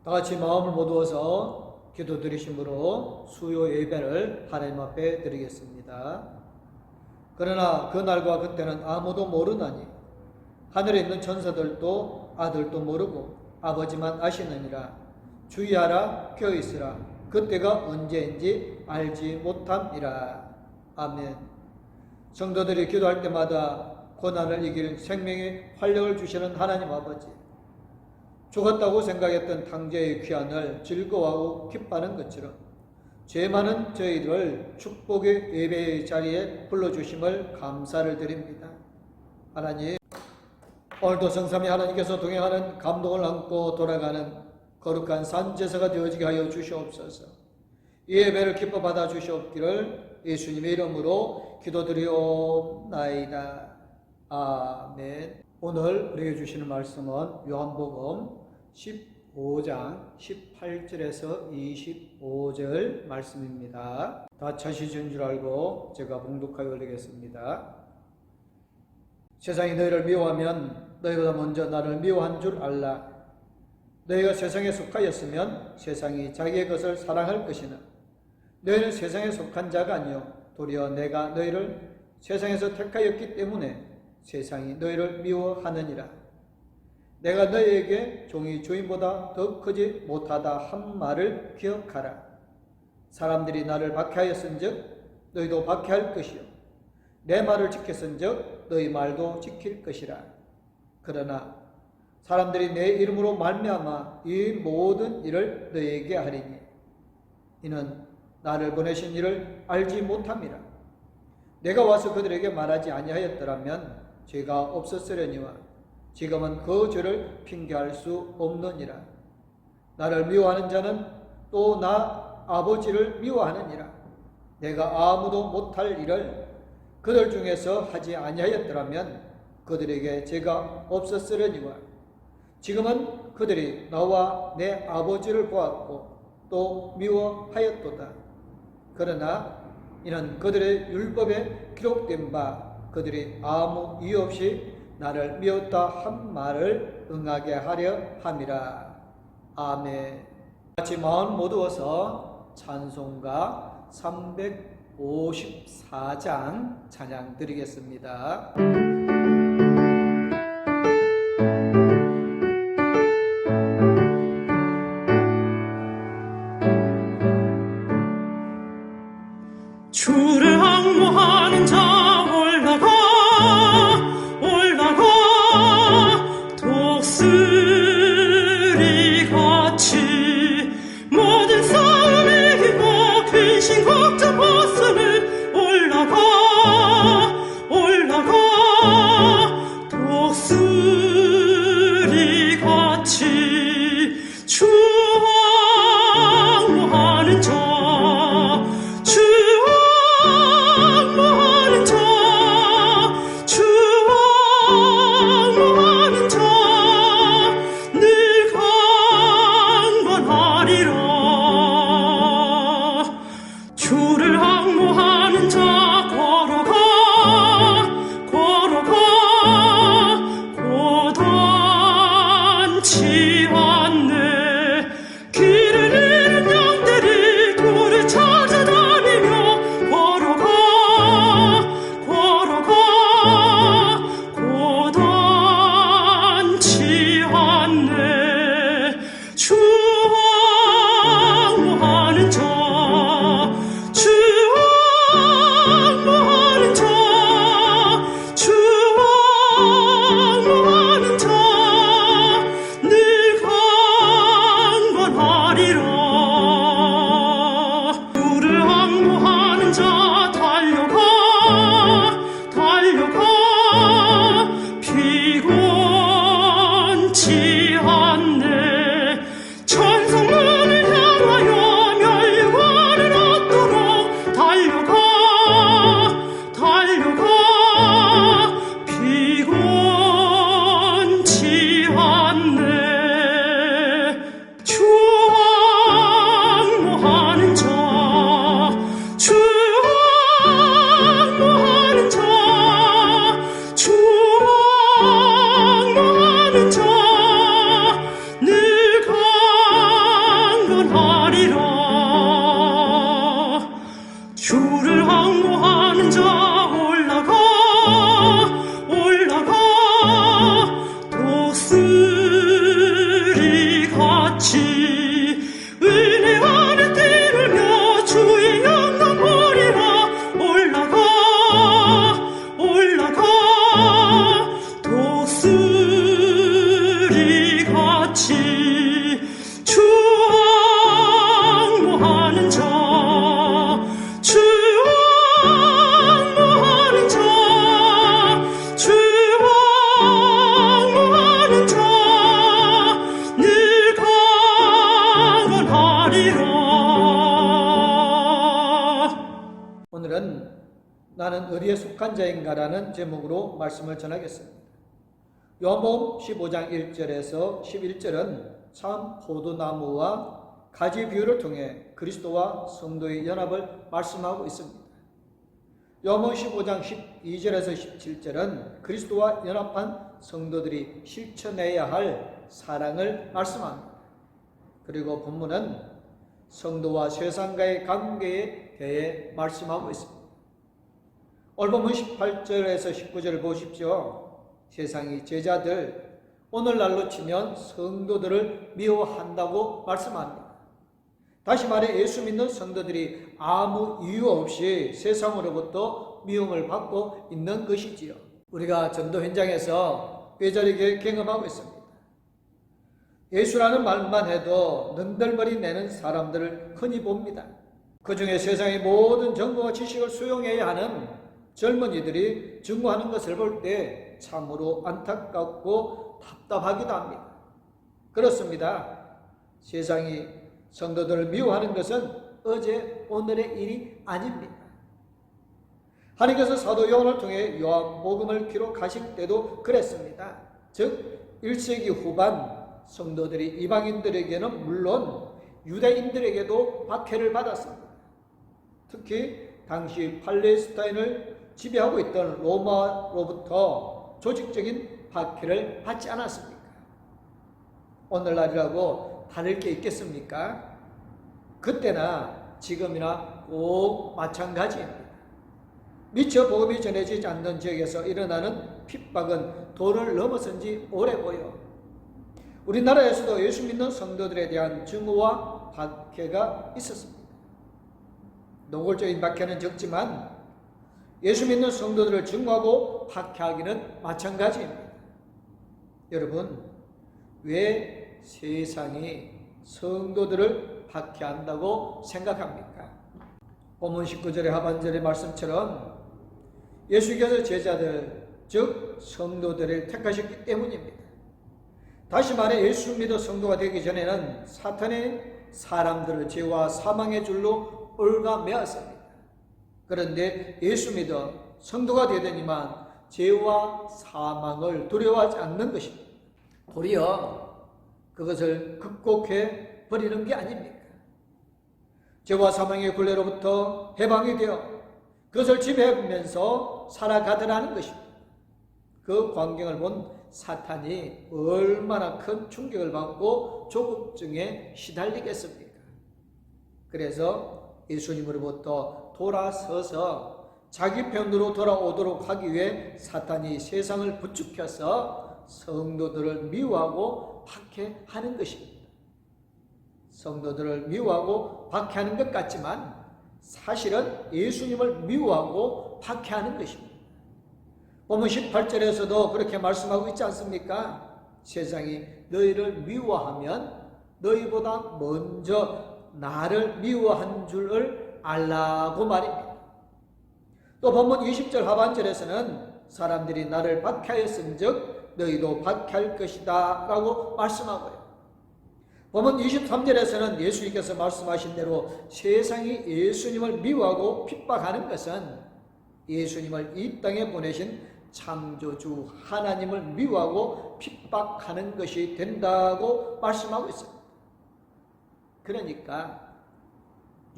다 같이 마음을 모두어서 기도 드리심으로 수요 예배를 하나님 앞에 드리겠습니다. 그러나 그날과 그때는 아무도 모르나니 하늘에 있는 천사들도 아들도 모르고 아버지만 아시느니라. 주의하라, 껴있으라. 그때가 언제인지 알지 못함이라. 아멘. 성도들이 기도할 때마다 고난을 이길 생명의 활력을 주시는 하나님 아버지, 죽었다고 생각했던 탕자의 귀환을 즐거워하고 기뻐하는 것처럼 죄 많은 저희를 축복의 예배의 자리에 불러주심을 감사를 드립니다. 하나님, 오늘도 성삼위 하나님께서 동행하는 감동을 안고 돌아가는 거룩한 산제사가 되어지게 하여 주시옵소서. 이 예배를 기뻐 받아 주시옵기를 예수님의 이름으로 기도드리옵나이다. 아멘. 오늘 우리에게 주시는 말씀은 요한복음 15장 18절에서 25절 말씀입니다. 다 찾으신 줄 알고 제가 봉독하여 올리겠습니다. 세상이 너희를 미워하면 너희보다 먼저 나를 미워한 줄 알라. 너희가 세상에 속하였으면 세상이 자기의 것을 사랑할 것이나 너희는 세상에 속한 자가 아니요 도리어 내가 너희를 세상에서 택하였기 때문에 세상이 너희를 미워하느니라. 내가 너희에게 종이 주인보다 더 크지 못하다 한 말을 기억하라. 사람들이 나를 박해하였은즉 너희도 박해할 것이요 내 말을 지켰은즉 너희 말도 지킬 것이라. 그러나 사람들이 내 이름으로 말미암아 이 모든 일을 너희에게 하리니 이는 나를 보내신 이를 알지 못함이라. 내가 와서 그들에게 말하지 아니하였더라면 죄가 없었으려니와 지금은 그 죄를 핑계할 수 없느니라. 나를 미워하는 자는 또 나 아버지를 미워하느니라. 내가 아무도 못할 일을 그들 중에서 하지 아니하였더라면 그들에게 죄가 없었으려니와 지금은 그들이 나와 내 아버지를 보았고 또 미워하였도다. 그러나 이는 그들의 율법에 기록된 바 그들이 아무 이유 없이 나를 미웠다 한 말을 응하게 하려 함이라. 아멘. 같이 마음 모두어서 찬송가 354장 찬양 드리겠습니다. 주를 항모하는 자 올라가 독수리 같이 모든 싸움에 이기고 근심 걱정 벗으며 올라가 나는 어디에 속한 자인가라는 제목으로 말씀을 전하겠습니다. 요한복음 15장 1절에서 11절은 참 포도나무와 가지 비유를 통해 그리스도와 성도의 연합을 말씀하고 있습니다. 요한복음 15장 12절에서 17절은 그리스도와 연합한 성도들이 실천해야 할 사랑을 말씀합니다. 그리고 본문은 성도와 세상과의 관계에 대해 말씀하고 있습니다. 오늘 본문 18절에서 19절을 보십시오. 세상이 제자들, 오늘날로 치면 성도들을 미워한다고 말씀합니다. 다시 말해 예수 믿는 성도들이 아무 이유 없이 세상으로부터 미움을 받고 있는 것이지요. 우리가 전도 현장에서 꾀저리게 경험하고 있습니다. 예수라는 말만 해도 능들머리 내는 사람들을 흔히 봅니다. 그 중에 세상의 모든 정보와 지식을 수용해야 하는 젊은이들이 증오하는 것을 볼 때 참으로 안타깝고 답답하기도 합니다. 그렇습니다. 세상이 성도들을 미워하는 것은 어제 오늘의 일이 아닙니다. 하나님께서 사도 요한을 통해 요한복음을 기록하실 때도 그랬습니다. 즉 1세기 후반 성도들이 이방인들에게는 물론 유대인들에게도 박해를 받았습니다. 특히 당시 팔레스타인을 지배하고 있던 로마로부터 조직적인 박해를 받지 않았습니까? 오늘날이라고 다를 게 있겠습니까? 그때나 지금이나 꼭 마찬가지입니다. 미처 복음이 전해지지 않는 지역에서 일어나는 핍박은 도를 넘어선 지 오래고요. 우리나라에서도 예수 믿는 성도들에 대한 증오와 박해가 있었습니다. 노골적인 박해는 적지만 예수 믿는 성도들을 증오하고 박해하기는 마찬가지입니다. 여러분, 왜 세상이 성도들을 박해한다고 생각합니까? 본문 19절의 하반절의 말씀처럼 예수께서 제자들, 즉 성도들을 택하셨기 때문입니다. 다시 말해 예수 믿어 성도가 되기 전에는 사탄의 사람들을 죄와 사망의 줄로 얽어매었습니다. 그런데 예수 믿어 성도가 되더니만 죄와 사망을 두려워하지 않는 것입니다. 도리어 그것을 극복해 버리는 게 아닙니까? 죄와 사망의 굴레로부터 해방이 되어 그것을 지배하면서 살아가더라는 것입니다. 그 광경을 본 사탄이 얼마나 큰 충격을 받고 조급증에 시달리겠습니까? 그래서 예수님으로부터 돌아서서 자기 편으로 돌아오도록 하기 위해 사탄이 세상을 부추겨서 성도들을 미워하고 박해하는 것입니다. 성도들을 미워하고 박해하는 것 같지만 사실은 예수님을 미워하고 박해하는 것입니다. 본문 18절에서도 그렇게 말씀하고 있지 않습니까? 세상이 너희를 미워하면 너희보다 먼저 나를 미워한 줄을 알라고 말입니다. 또 본문 20절 하반절에서는 사람들이 나를 박해하였은즉 너희도 박해할 것이다 라고 말씀하고요. 본문 23절에서는 예수님께서 말씀하신 대로 세상이 예수님을 미워하고 핍박하는 것은 예수님을 이 땅에 보내신 창조주 하나님을 미워하고 핍박하는 것이 된다고 말씀하고 있습니다. 그러니까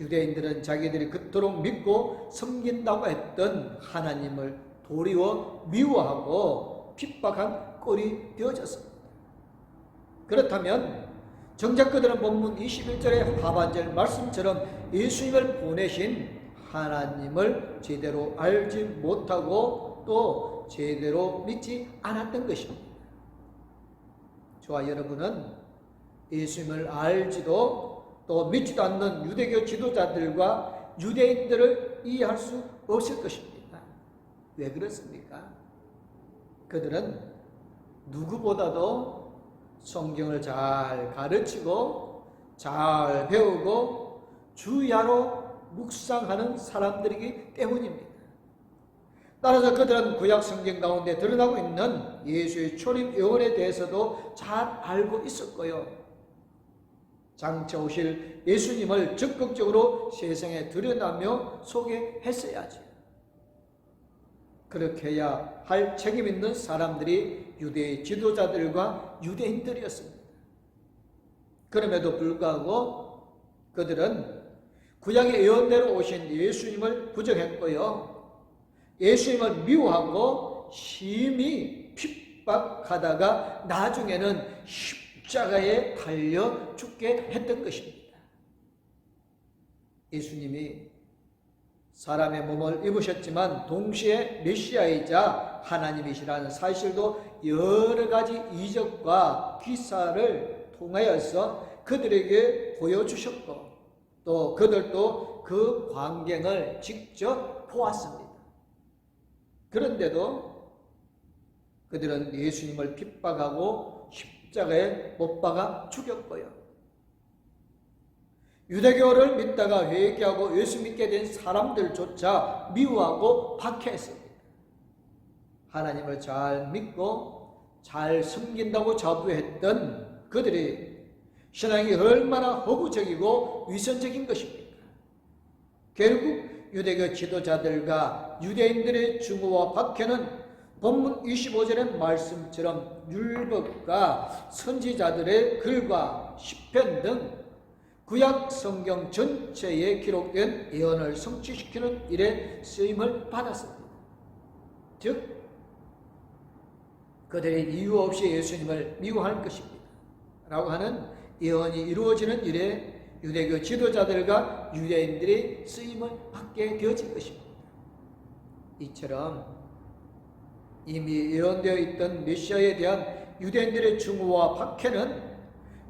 유대인들은 자기들이 그토록 믿고 섬긴다고 했던 하나님을 도리어 미워하고 핍박한 꼴이 되어졌습니다. 그렇다면 정작 그들은 본문 21절의 하반절 말씀처럼 예수님을 보내신 하나님을 제대로 알지 못하고 또 제대로 믿지 않았던 것입니다. 저와 여러분은 예수님을 알지도 또 믿지도 않는 유대교 지도자들과 유대인들을 이해할 수 없을 것입니다. 왜 그렇습니까? 그들은 누구보다도 성경을 잘 가르치고 잘 배우고 주야로 묵상하는 사람들이기 때문입니다. 따라서 그들은 구약 성경 가운데 드러나고 있는 예수의 초림 예언에 대해서도 잘 알고 있었고요. 장차 오실 예수님을 적극적으로 세상에 드러나며 소개했어야지. 그렇게 해야 할 책임 있는 사람들이 유대의 지도자들과 유대인들이었습니다. 그럼에도 불구하고 그들은 구약의 예언대로 오신 예수님을 부정했고요. 예수님을 미워하고 심히 핍박하다가 나중에는 십자가에 달려 죽게 했던 것입니다. 예수님이 사람의 몸을 입으셨지만 동시에 메시아이자 하나님이시라는 사실도 여러 가지 이적과 기사를 통하여서 그들에게 보여주셨고 또 그들도 그 광경을 직접 보았습니다. 그런데도 그들은 예수님을 핍박하고 십자가에 못 박아 죽였고요. 유대교를 믿다가 회개하고 예수 믿게 된 사람들조차 미워하고 박해했습니다. 하나님을 잘 믿고 잘 섬긴다고 자부했던 그들이 신앙이 얼마나 허구적이고 위선적인 것입니까? 결국 유대교 지도자들과 유대인들의 증오와 박해는 본문 25절의 말씀처럼 율법과 선지자들의 글과 시편 등 구약 성경 전체에 기록된 예언을 성취시키는 일에 쓰임을 받았습니다. 즉 그들이 이유 없이 예수님을 미워할 것입니다 라고 하는 예언이 이루어지는 일에 유대교 지도자들과 유대인들이 쓰임을 받게 되어진 것입니다. 이처럼 이미 예언되어 있던 메시아에 대한 유대인들의 증오와 박해는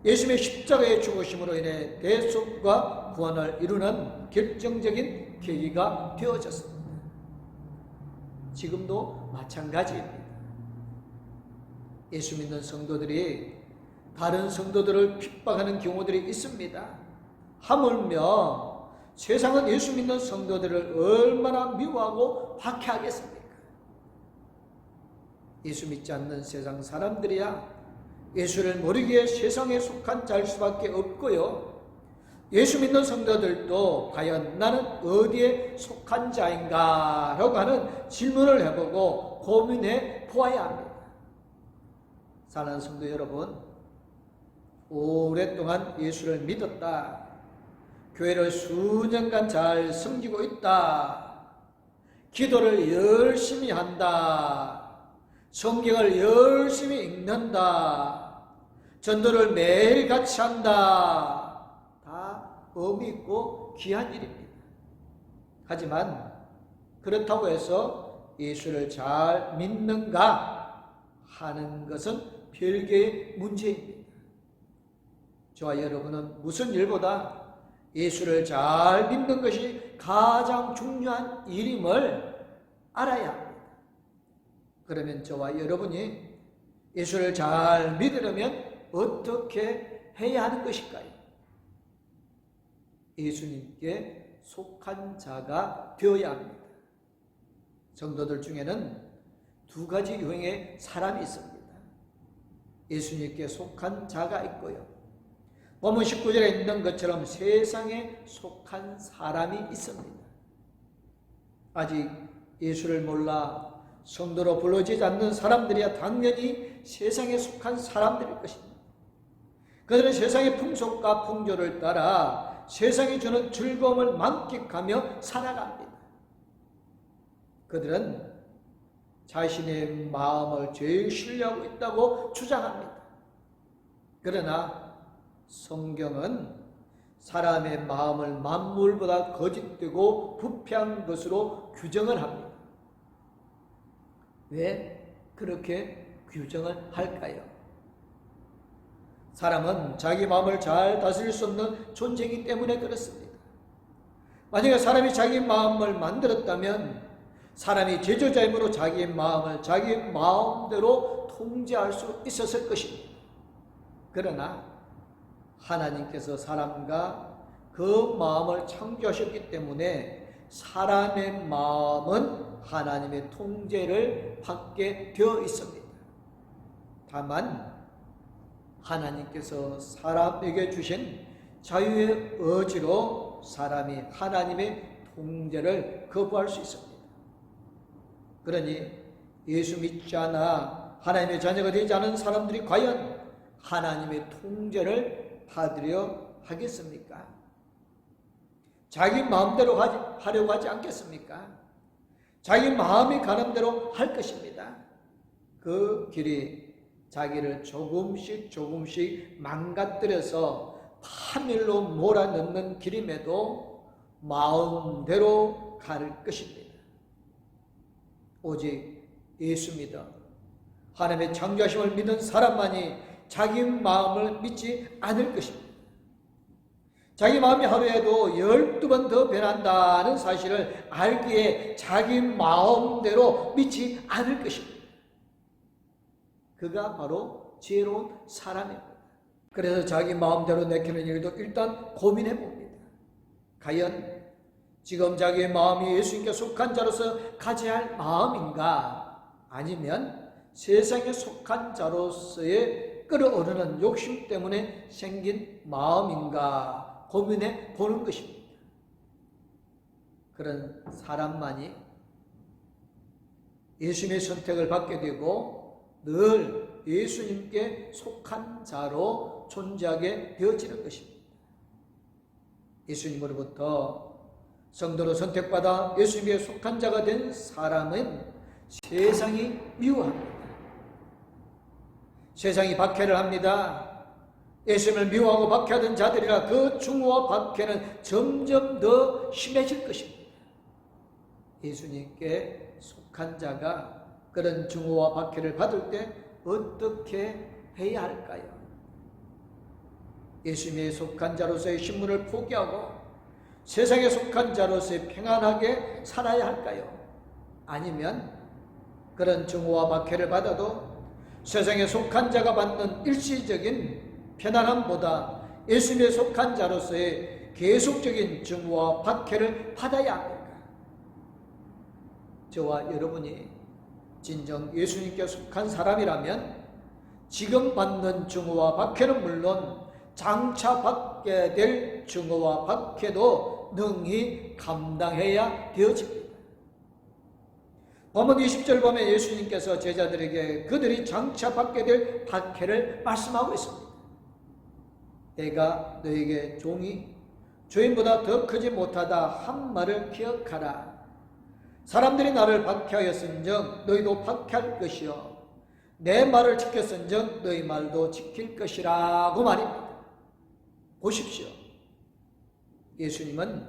예수님의 십자가의 죽으심으로 인해 대속과 구원을 이루는 결정적인 계기가 되어졌습니다. 지금도 마찬가지입니다. 예수 믿는 성도들이 다른 성도들을 핍박하는 경우들이 있습니다. 하물며 세상은 예수 믿는 성도들을 얼마나 미워하고 박해하겠습니까? 예수 믿지 않는 세상 사람들이야 예수를 모르기에 세상에 속한 자일 수밖에 없고요. 예수 믿는 성도들도 과연 나는 어디에 속한 자인가? 라고 하는 질문을 해보고 고민해 보아야 합니다. 사랑하는 성도 여러분, 오랫동안 예수를 믿었다. 교회를 수년간 잘 섬기고 있다. 기도를 열심히 한다. 성경을 열심히 읽는다. 전도를 매일 같이 한다. 다 의미 있고 귀한 일입니다. 하지만 그렇다고 해서 예수를 잘 믿는가 하는 것은 별개의 문제입니다. 저와 여러분은 무슨 일보다 예수를 잘 믿는 것이 가장 중요한 일임을 알아야 합니다. 그러면 저와 여러분이 예수를 잘 믿으려면 어떻게 해야 하는 것일까요? 예수님께 속한 자가 되어야 합니다. 성도들 중에는 두 가지 유형의 사람이 있습니다. 예수님께 속한 자가 있고요. 본문 19절에 있는 것처럼 세상에 속한 사람이 있습니다. 아직 예수를 몰라 성도로 불러지지 않는 사람들이야 당연히 세상에 속한 사람들일 것입니다. 그들은 세상의 풍속과 풍조를 따라 세상이 주는 즐거움을 만끽하며 살아갑니다. 그들은 자신의 마음을 제일 신뢰하고 있다고 주장합니다. 그러나 성경은 사람의 마음을 만물보다 거짓되고 부패한 것으로 규정을 합니다. 왜 그렇게 규정을 할까요? 사람은 자기 마음을 잘 다스릴 수 없는 존재이기 때문에 그렇습니다. 만약에 사람이 자기 마음을 만들었다면 사람이 제조자이므로 자기 마음을 자기 마음대로 통제할 수 있었을 것입니다. 그러나 하나님께서 사람과 그 마음을 창조하셨기 때문에 사람의 마음은 하나님의 통제를 받게 되어 있습니다. 다만 하나님께서 사람에게 주신 자유의 의지로 사람이 하나님의 통제를 거부할 수 있습니다. 그러니 예수 믿지 않아 하나님의 자녀가 되지 않은 사람들이 과연 하나님의 통제를 받으려 하겠습니까? 자기 마음대로 하려고 하지 않겠습니까? 자기 마음이 가는 대로 할 것입니다. 그 길이 자기를 조금씩 망가뜨려서 파멸로 몰아넣는 길임에도 마음대로 갈 것입니다. 오직 예수 믿어 하나님의 창조하심을 믿는 사람만이 자기 마음을 믿지 않을 것입니다. 자기 마음이 하루에도 12번 더 변한다는 사실을 알기에 자기 마음대로 믿지 않을 것입니다. 그가 바로 지혜로운 사람입니다. 그래서 자기 마음대로 내키는 일도 일단 고민해 봅니다. 과연 지금 자기의 마음이 예수님께 속한 자로서 가져야 할 마음인가, 아니면 세상에 속한 자로서의 끌어오르는 욕심 때문에 생긴 마음인가 고민해 보는 것입니다. 그런 사람만이 예수님의 선택을 받게 되고 늘 예수님께 속한 자로 존재하게 되어지는 것입니다. 예수님으로부터 성도로 선택받아 예수님께 속한 자가 된 사람은 세상이 미워합니다. 세상이 박해를 합니다. 예수님을 미워하고 박해하던 자들이라 그 증오와 박해는 점점 더 심해질 것입니다. 예수님께 속한 자가 그런 증오와 박해를 받을 때 어떻게 해야 할까요? 예수님에 속한 자로서의 신분을 포기하고 세상에 속한 자로서의 평안하게 살아야 할까요? 아니면 그런 증오와 박해를 받아도 세상에 속한 자가 받는 일시적인 편안함보다 예수님에 속한 자로서의 계속적인 증오와 박해를 받아야 합니까? 저와 여러분이 진정 예수님께 속한 사람이라면 지금 받는 증오와 박해는 물론 장차 받게 될 증오와 박해도 능히 감당해야 되어집니다. 본문 20절 보면 예수님께서 제자들에게 그들이 장차 받게 될 박해를 말씀하고 있습니다. 내가 너에게 종이 주인보다 더 크지 못하다 한 말을 기억하라. 사람들이 나를 박해하였은즉 너희도 박해할 것이요 내 말을 지켰은즉 너희 말도 지킬 것이라고 말입니다. 보십시오. 예수님은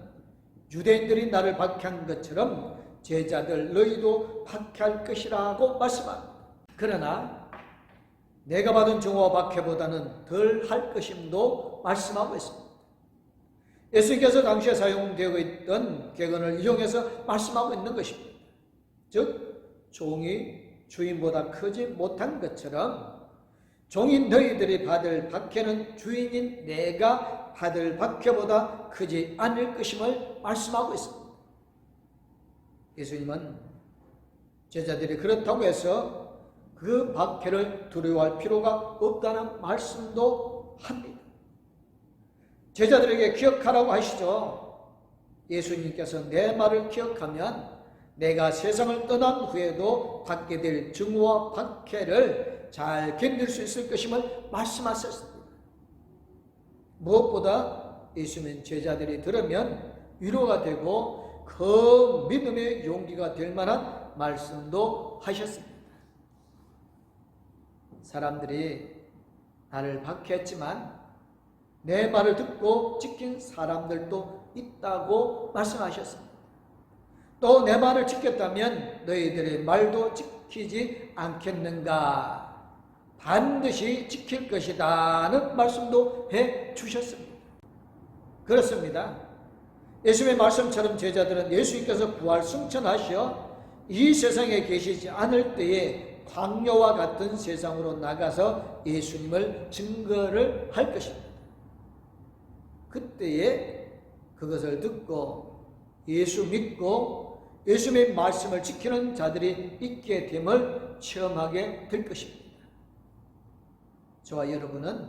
유대인들이 나를 박해한 것처럼 제자들 너희도 박해할 것이라고 말씀합니다. 그러나 내가 받은 증오와 박해보다는 덜 할 것임도 말씀하고 있습니다. 예수님께서 당시에 사용되고 있던 객언을 이용해서 말씀하고 있는 것입니다. 즉 종이 주인보다 크지 못한 것처럼 종인 너희들이 받을 박해는 주인인 내가 받을 박해보다 크지 않을 것임을 말씀하고 있습니다. 예수님은 제자들이 그렇다고 해서 그 박해를 두려워할 필요가 없다는 말씀도 합니다. 제자들에게 기억하라고 하시죠. 예수님께서 내 말을 기억하면 내가 세상을 떠난 후에도 받게 될 증오와 박해를 잘 견딜 수 있을 것임을 말씀하셨습니다. 무엇보다 예수님 제자들이 들으면 위로가 되고 그 믿음의 용기가 될 만한 말씀도 하셨습니다. 사람들이 나를 박해했지만 내 말을 듣고 지킨 사람들도 있다고 말씀하셨습니다. 또 내 말을 지켰다면 너희들의 말도 지키지 않겠는가? 반드시 지킬 것이다는 말씀도 해 주셨습니다. 그렇습니다. 예수님의 말씀처럼 제자들은 예수님께서 부활 승천하시어 이 세상에 계시지 않을 때에 광야와 같은 세상으로 나가서 예수님을 증거를 할 것입니다. 그때에 그것을 듣고 예수 믿고 예수님의 말씀을 지키는 자들이 있게 됨을 체험하게 될 것입니다. 저와 여러분은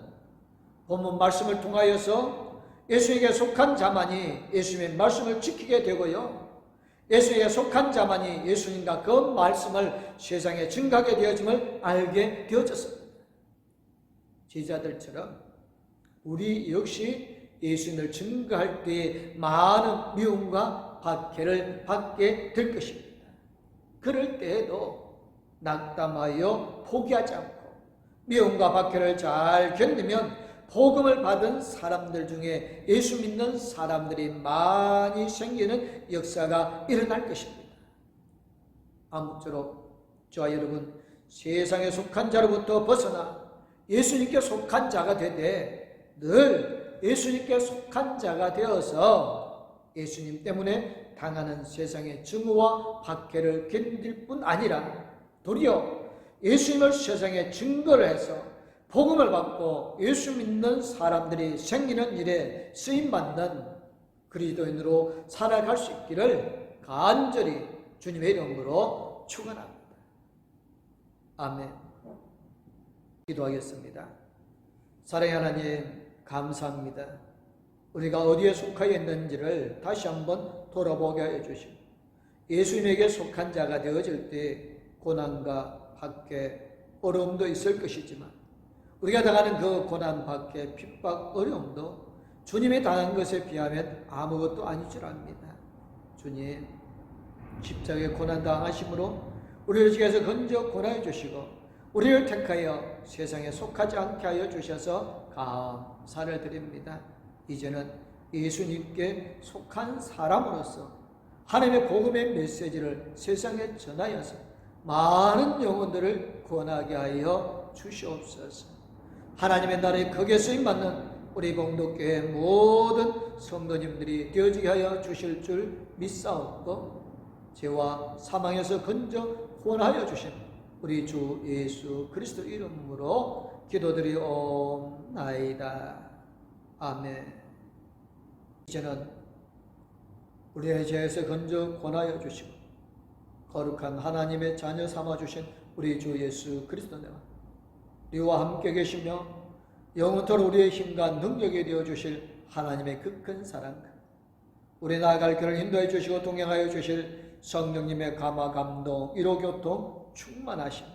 본문 말씀을 통하여서 예수에게 속한 자만이 예수님의 말씀을 지키게 되고요, 예수에게 속한 자만이 예수님과 그 말씀을 세상에 증거하게 되어짐을 알게 되어졌습니다. 제자들처럼 우리 역시 예수님을 증거할 때에 많은 미움과 박해를 받게 될 것입니다. 그럴 때에도 낙담하여 포기하지 않고 미움과 박해를 잘 견디면 복음을 받은 사람들 중에 예수 믿는 사람들이 많이 생기는 역사가 일어날 것입니다. 아무쪼록 저와 여러분 세상에 속한 자로부터 벗어나 예수님께 속한 자가 되되 늘 예수님께 속한 자가 되어서 예수님 때문에 당하는 세상의 증오와 박해를 견딜 뿐 아니라 도리어 예수님을 세상에 증거를 해서 복음을 받고 예수 믿는 사람들이 생기는 일에 쓰임받는 그리스도인으로 살아갈 수 있기를 간절히 주님의 이름으로 축원합니다. 아멘. 기도하겠습니다. 사랑의 하나님 감사합니다. 우리가 어디에 속하여 있는지를 다시 한번 돌아보게 하여 주시고 예수님에게 속한 자가 되어질 때 고난과 박해, 어려움도 있을 것이지만 우리가 당하는 그 고난, 박해, 핍박, 어려움도 주님이 당한 것에 비하면 아무것도 아닐 줄 압니다. 주님, 십자가에 고난 당하심으로 우리를 지켜서 건져 권하여 주시고 우리를 택하여 세상에 속하지 않게 하여 주셔서 감사를 드립니다. 이제는 예수님께 속한 사람으로서 하나님의 복음의 메시지를 세상에 전하여서 많은 영혼들을 구원하게 하여 주시옵소서. 하나님의 나라에 크게 쓰임받는 우리 봉독교회 모든 성도님들이 되어지게 하여 주실 줄 믿사옵고 죄와 사망에서 건져 구원하여 주신 우리 주 예수 그리스도 이름으로 기도드리옵나이다. 아멘. 이제는 우리의 죄에서 건져 구원하여 주시고 거룩한 하나님의 자녀 삼아주신 우리 주 예수 그리스도는 우리와 함께 계시며 영원토록 우리의 힘과 능력이 되어주실 하나님의 그 큰 사랑, 우리 나아갈 길을 인도해 주시고 동행하여 주실 성령님의 감화 감동 위로 교통 충만하심,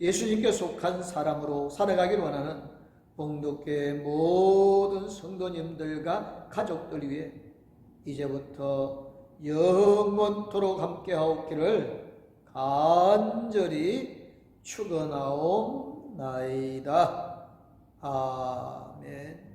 예수님께 속한 사람으로 살아가기를 원하는 봉독교회 모든 성도님들과 가족들 위해 이제부터 영원토록 함께하옵기를 간절히 축원하옵나이다. 아멘.